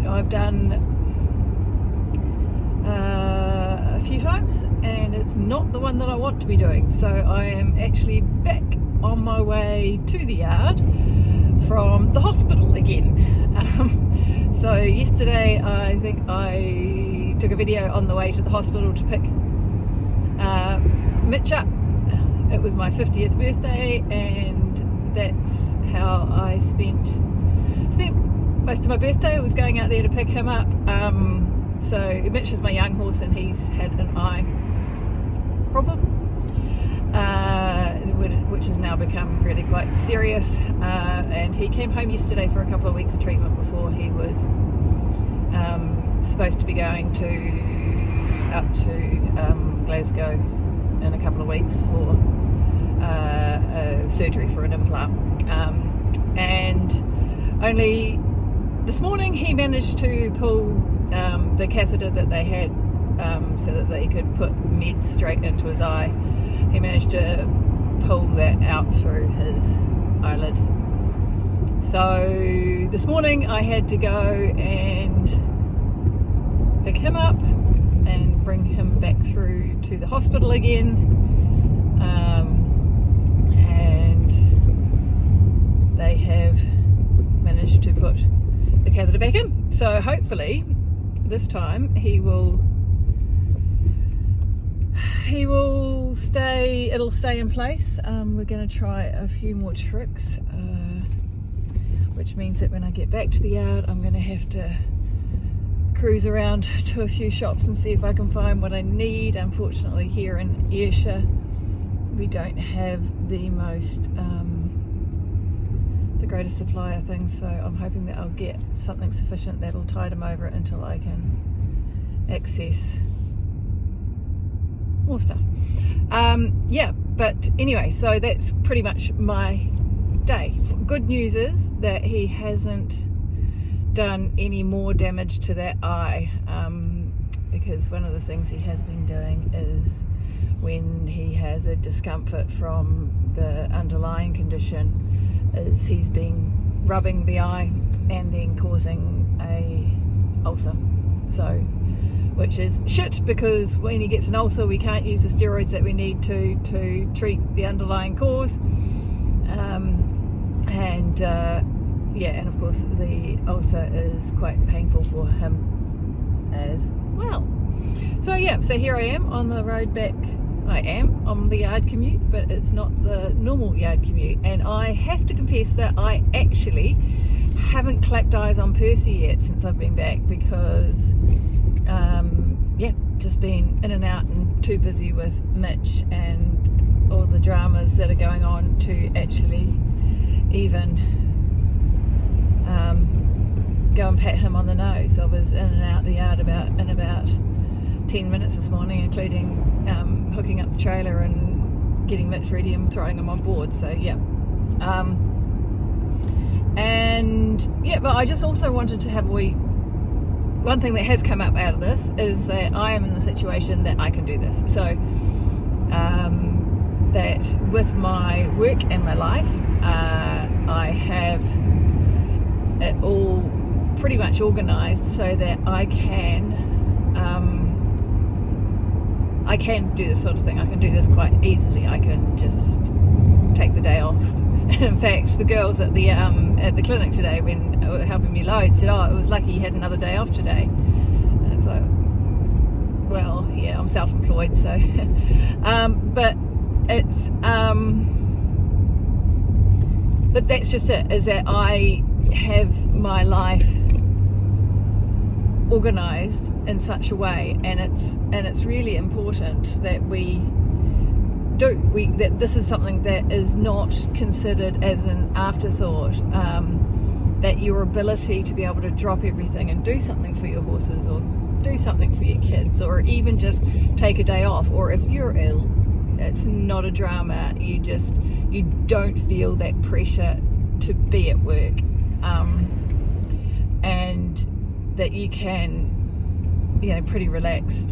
I've done a few times, and it's not the one that I want to be doing. So I am actually back on my way to the yard from the hospital again. So yesterday I think I took a video on the way to the hospital to pick Mitch up. It was my 50th birthday, and that's how I spent most of my birthday. I was going out there to pick him up. So Mitch is my young horse, and he's had an eye problem, which has now become really quite serious, and he came home yesterday for a couple of weeks of treatment before he was supposed to be going up to Glasgow in a couple of weeks for surgery for an implant, and only this morning he managed to pull the catheter that they had, so that they could put meds straight into his eye. He managed to pull that out through his eyelid. So this morning I had to go and pick him up and bring him back through to the hospital again, and they have managed to put the catheter back in. So hopefully this time it'll stay in place. We're going to try a few more tricks, which means that when I get back to the yard I'm going to have to cruise around to a few shops and see if I can find what I need. Unfortunately here in Ayrshire we don't have the greatest supply of things, so I'm hoping that I'll get something sufficient that'll tide him over until I can access more stuff. Yeah, but anyway, so that's pretty much my day. Good news is that he hasn't done any more damage to that eye, because one of the things he has been doing is when he has a discomfort from the underlying condition is he's been rubbing the eye and then causing a ulcer. So, which is shit, because when he gets an ulcer we can't use the steroids that we need to treat the underlying cause, and of course the ulcer is quite painful for him as well. So yeah, so here I am on the road back. I am on the yard commute, but it's not the normal yard commute, and I have to confess that I actually haven't clapped eyes on Percy yet since I've been back, because just been in and out and too busy with Mitch and all the dramas that are going on to actually even go and pat him on the nose. I was in and out the yard in about 10 minutes this morning, including hooking up the trailer and getting Mitch ready and throwing him on board. So yeah, but I just also wanted to have one thing that has come up out of this is that I am in the situation that I can do this. So that with my work and my life, I have it all pretty much organised so that I can do this sort of thing. I can do this quite easily. I can just take the day off. And in fact, the girls at the clinic today, when they were helping me load, said, "Oh, it was lucky you had another day off today." And it's like, well, yeah, I'm self-employed, so but it's but that's just it, is that I have my life organised in such a way, and it's really important that that this is something that is not considered as an afterthought, that your ability to be able to drop everything and do something for your horses, or do something for your kids, or even just take a day off, or if you're ill, it's not a drama. You don't feel that pressure to be at work, and that you can, pretty relaxed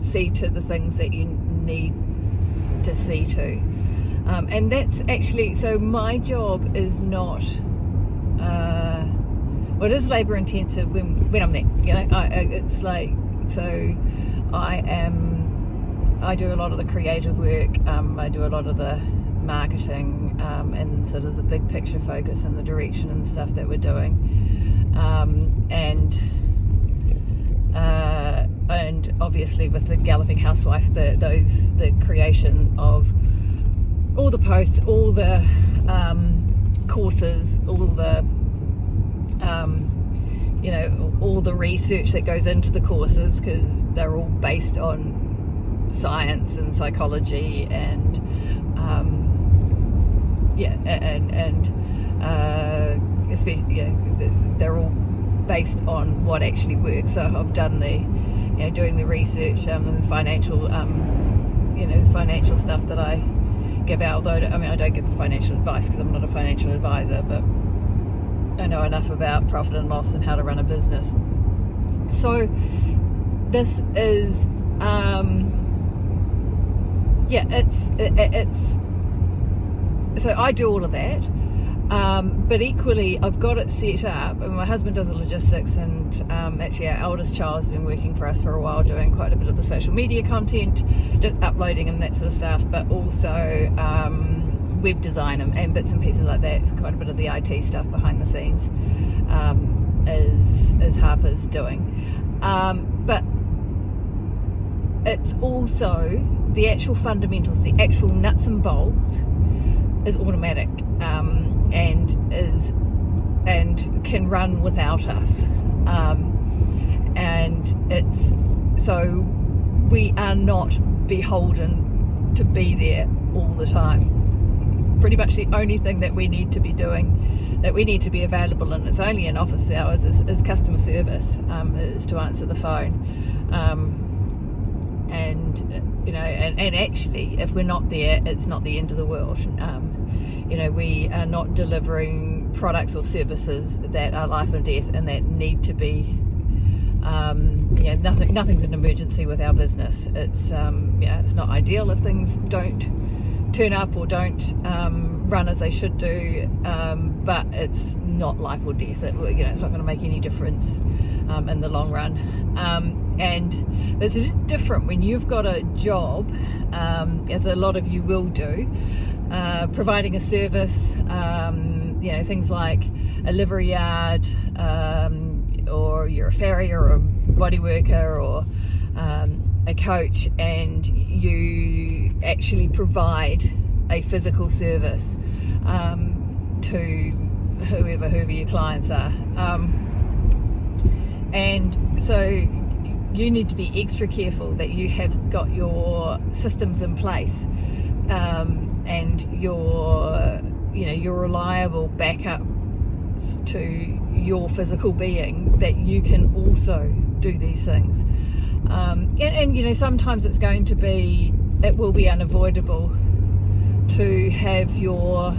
see to the things that you need to see to, and that's actually, so my job is not well, it is labour intensive when I'm there, you know. It's like, so I do a lot of the creative work, I do a lot of the marketing, and sort of the big picture focus and the direction and stuff that we're doing, and obviously with the Galloping Housewife, the creation of all the posts, all the courses, all the you know, all the research that goes into the courses, because they're all based on science and psychology, and especially, you know, they're all based on what actually works. So I've done the, you know, doing the research, and financial, you know, financial stuff that I give out. Although I don't give financial advice because I'm not a financial advisor, but I know enough about profit and loss and how to run a business. So this is, it's so I do all of that, but equally I've got it set up, and my husband does the logistics, and actually our eldest child has been working for us for a while, doing quite a bit of the social media content, just uploading and that sort of stuff, but also web design and bits and pieces like that. Quite a bit of the IT stuff behind the scenes is Harper's doing, but it's also the actual fundamentals, the actual nuts and bolts is automatic, and can run without us, and it's, so we are not beholden to be there all the time. Pretty much the only thing that we need to be doing, that we need to be available, and it's only in office hours, is customer service, is to answer the phone, and you know, and actually if we're not there, it's not the end of the world. You know, we are not delivering products or services that are life and death and that need to be, you know, nothing's an emergency with our business. It's you know, it's not ideal if things don't turn up or don't run as they should do, but it's not life or death. You know, it's not going to make any difference in the long run. And it's a bit different when you've got a job, as a lot of you will do, providing a service, you know, things like a livery yard, or you're a farrier or a body worker, or a coach, and you actually provide a physical service to whoever your clients are, and so you need to be extra careful that you have got your systems in place, and your, you know, your reliable backup to your physical being, that you can also do these things. And you know, sometimes it will be unavoidable to have your,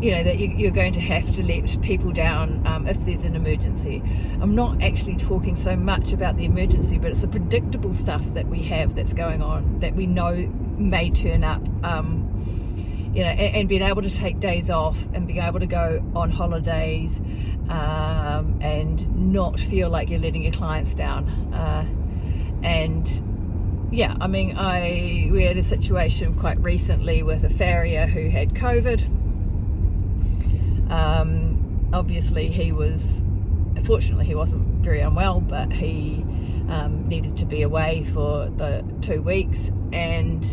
you know, that you're going to have to let people down if there's an emergency. I'm not actually talking so much about the emergency, but it's the predictable stuff that we have that's going on, that we know may turn up, you know, and being able to take days off and being able to go on holidays, and not feel like you're letting your clients down. And yeah, I mean, we had a situation quite recently with a farrier who had COVID. Obviously fortunately he wasn't very unwell, but he needed to be away for the 2 weeks, and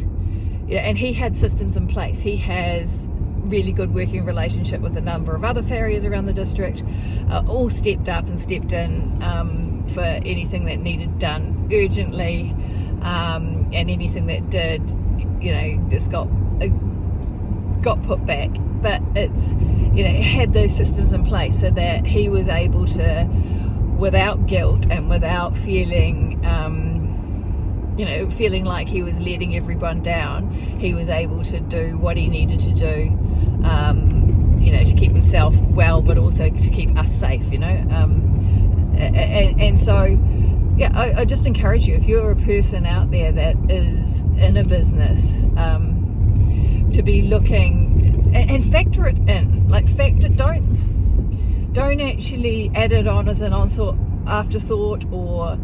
yeah, and he had systems in place. He has really good working relationship with a number of other farriers around the district, all stepped up and stepped in for anything that needed done urgently, and anything that did, you know, just got put back. But it's, you know, it had those systems in place so that he was able to, without guilt and without feeling, you know, feeling like he was letting everyone down, he was able to do what he needed to do, you know, to keep himself well, but also to keep us safe, you know. And so, yeah, I just encourage you, if you're a person out there that is in a business, to be looking and factor it in, like don't don't actually add it on as an afterthought, or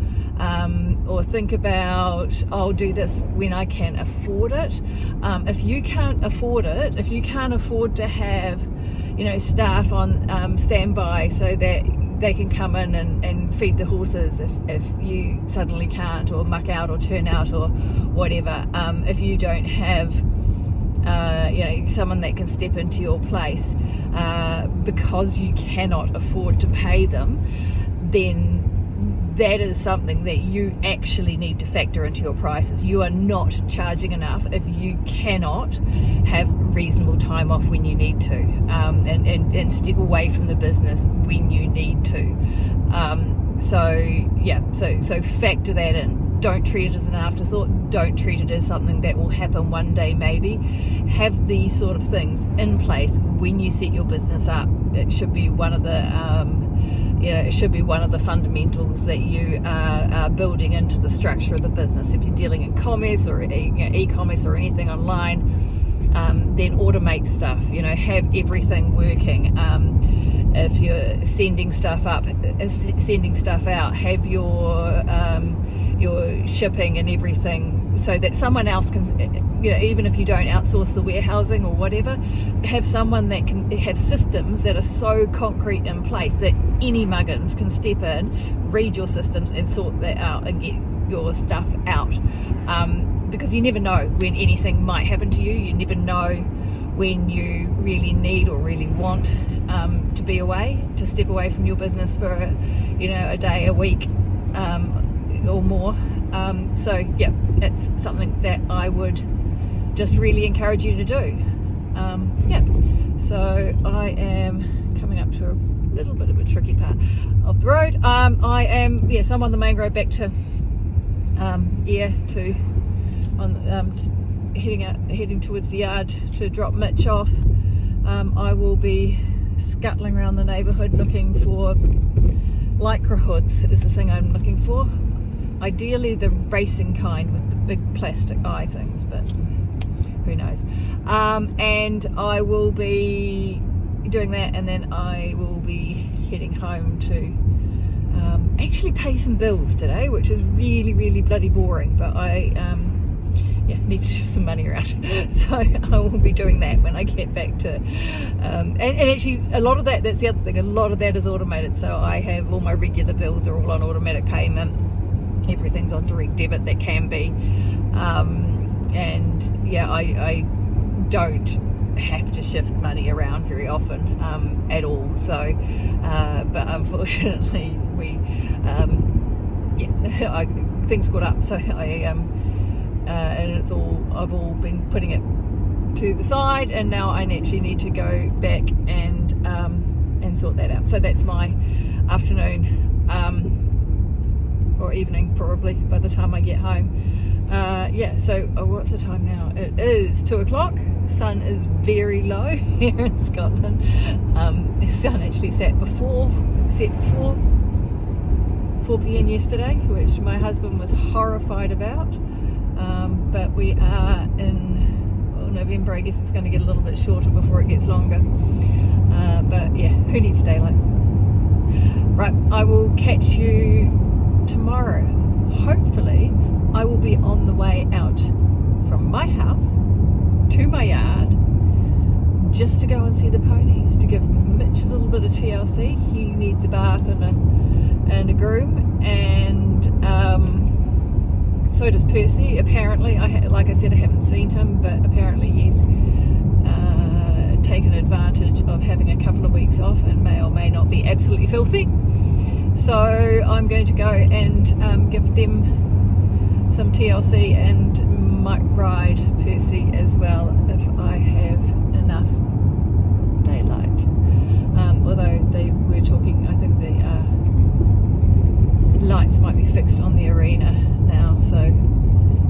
think about, I'll do this when I can afford it. If you can't afford it, if you can't afford to have, staff on standby so that they can come in and feed the horses if you suddenly can't, or muck out or turn out or whatever, if you don't have someone that can step into your place because you cannot afford to pay them, then that is something that you actually need to factor into your prices. You are not charging enough if you cannot have reasonable time off when you need to, and step away from the business when you need to. So factor that in. Don't treat it as an afterthought. Don't treat it as something that will happen one day maybe. Have these sort of things in place when you set your business up. It should be one of the fundamentals that you are building into the structure of the business. If you're dealing in commerce or e-commerce or anything online, then automate stuff. Have everything working. If you're sending stuff out, have your shipping and everything, so that someone else can, even if you don't outsource the warehousing or whatever, have someone that can have systems that are so concrete in place that any muggins can step in, read your systems and sort that out and get your stuff out, because you never know when anything might happen to you. You never know when you really need or really want to be away, to step away from your business for a day, a week, or more. It's something that I would just really encourage you to do. So I am coming up to a little bit of a tricky part of the road. I'm on the main road back to heading towards the yard to drop Mitch off. I will be scuttling around the neighbourhood looking for lycra hoods is the thing I'm looking for. Ideally the racing kind with the big plastic eye things, but who knows. And I will be doing that, and then I will be heading home to actually pay some bills today, which is really, really bloody boring, but I need to have some money around. So I will be doing that when I get back to and actually a lot of that's the other thing, a lot of that is automated. So I have all my regular bills are all on automatic payment, everything's on direct debit that can be, I don't have to shift money around very often at all. So but unfortunately things got up, so and I've all been putting it to the side, and now I actually need to go back and sort that out. So that's my afternoon or evening probably by the time I get home. So what's the time now? It is 2 o'clock. Sun is very low here in Scotland. The sun actually set before 4 p.m. yesterday, which my husband was horrified about. But we are in November. I guess it's going to get a little bit shorter before it gets longer. But yeah, who needs daylight? Right, I will catch you tomorrow. Hopefully I will be on the way out from my house to my yard just to go and see the ponies, to give Mitch a little bit of TLC. He needs a bath and a groom, and so does Percy. Apparently, like I said, I haven't seen him, but apparently he's taken advantage of having a couple of weeks off and may or may not be absolutely filthy. So I'm going to go and give them some TLC and might ride Percy as well if I have enough daylight. Although they were talking, I think the lights might be fixed on the arena now, so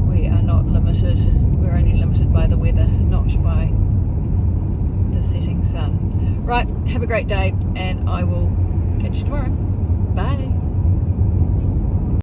we are not limited. We're only limited by the weather, not by the setting sun. Right, have a great day, and I will catch you tomorrow. Bye.